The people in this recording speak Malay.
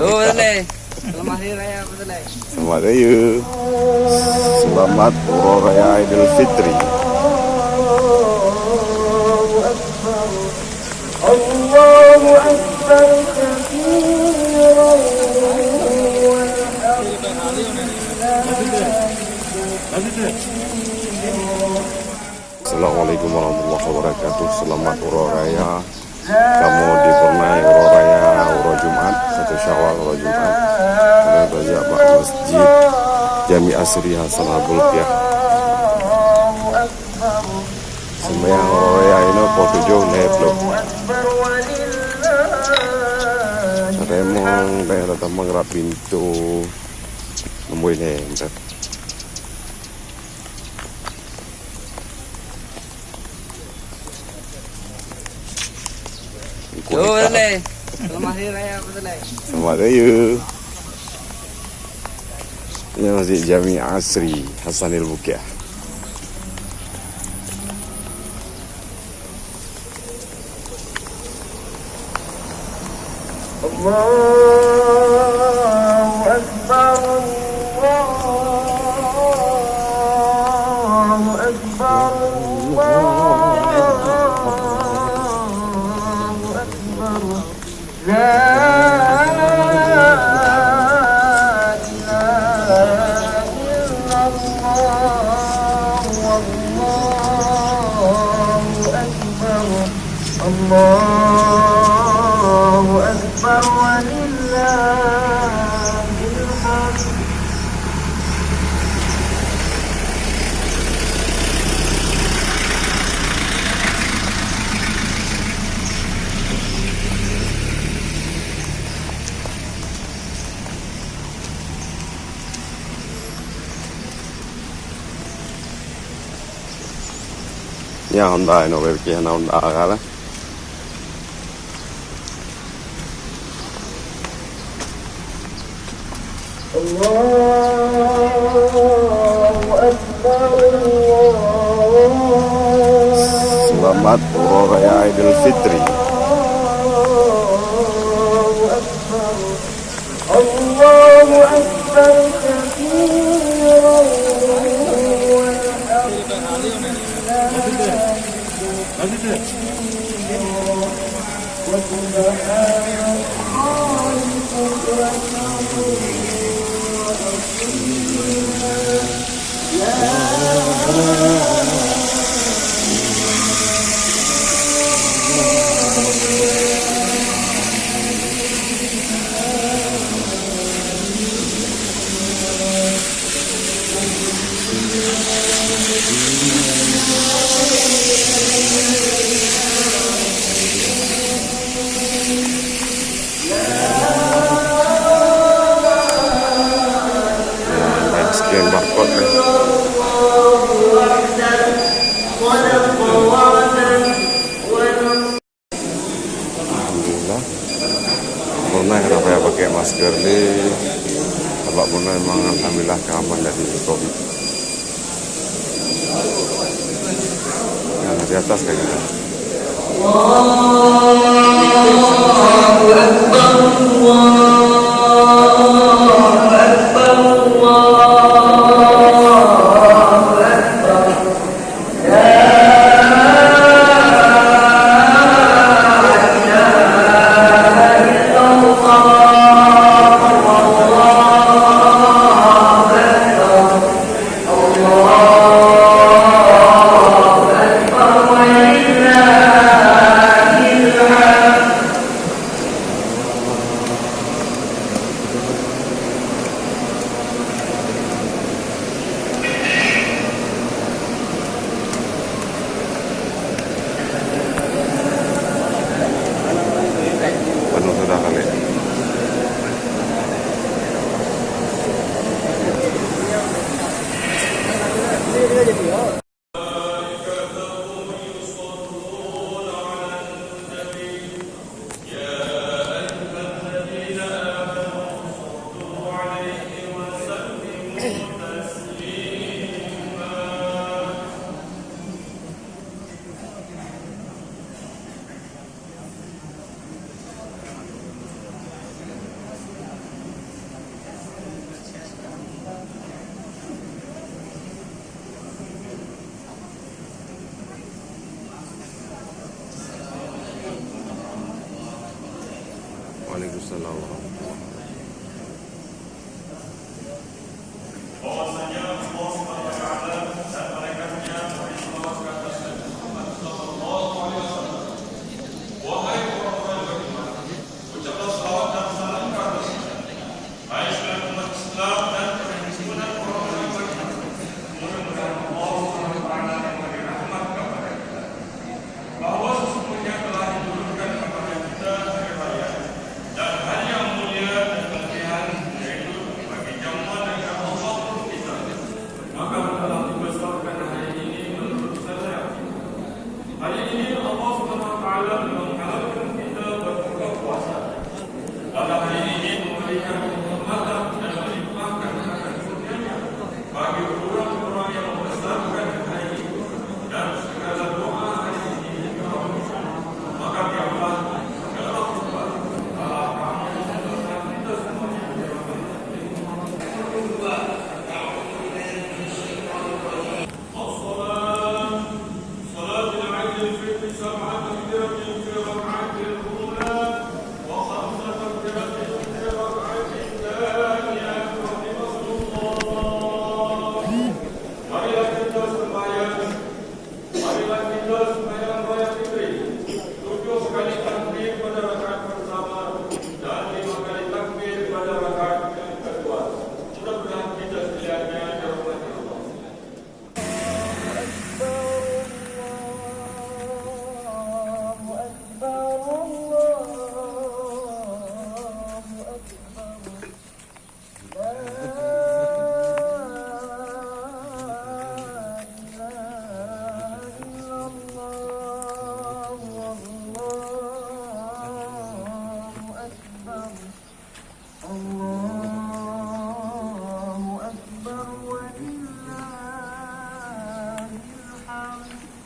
Boleh. Selamat Hari Raya, boleh. Selamat Raya. Selamat Hari Raya Idul Fitri. Allahu Akbar katsiran. Assalamualaikum warahmatullahi wabarakatuh. Selamat Hari Raya. Kamu di Brunei Hari Raya Hari Jumat 1 Syawal Hari Jumat. Kami belajar Pak Masjid Jame Asri Hassanil Bolkiah. Sembahyang Hari Raya ini pukul 7 lewat. Remong dan datang mengerap pintu nombor ini. Boleh. Selamat Hari Raya, boleh. Selamat Raya. Ini Masjid Jame Asri Hassanil Bolkiah. Allahu Akbar, Allahu Akbar, Allahu Akbar. La ilaha illallah, wallahu akbar, Allahu akbar, walillahil hamd. Nhà hôm nay nó về kia nó đã ra đó. Allahu Akbar, Selamat Hari Raya Idul Fitri. Allahu Akbar katsiran. Sekian barcode ni. Alhamdulillah. Brunei kenapa ya pakai masker ni? Sebab Brunei memang alhamdulillah keaman dari COVID. Yang di atas kayak gitu. Allahu Akbar, Allahu Akbar, Allahu Akbar. La ilaha illallah, Allahu Akbar, Allahu Akbar, walillahil hamd. Waalaikumsalam warahmatullahi wabarakatuh. bahwasanya Allah Subhanahu wa taala dan malaikatnya berselawat ke atas Nabi Muhammad sallallahu alaihi wasallam. Wahai orang-orang beriman, ucaplah selawat dan salam ke atasnya. Hai seluruh umat Islam dan perhimpunan orang-orang beriman. Mudah-mudahan Allah Subhanahu wa taala memberi rahmat kepada kita. Bahwa sesungguhnya telah diturunkan kepada kita hari raya dan hari yang mulia dan kelebihan, yaitu bagi jamuan dari Allah untuk kita. Maka telah dibesarkan hari ini menurut saya. Hari ini Allah Subhanahu wa taala menghalalkan kita berbuka puasa. Pada hari ini memberikan penghormatan dan melimpahkan akan kurnianya bagi orang-orang yang membesarkan hari ini dan segala doa hari ini dikabulkan. Maka biarlah segala khutbah salah kamu dan kita semuanya الصلاة صلاة العيد الفطر 7 تكبيرة في ركعة الأولى و5 تكبيرة في ركعة الثانية رحمه الله. Marilah kita sembahyang raya fitri 7 kali takbir pada rakaat pertama dan 5 kali takbir pada rakaat yang kedua. Mudah-mudahan kita sekaliannya dirahmati Allah. Allahu Akbar wa lillahil hamd.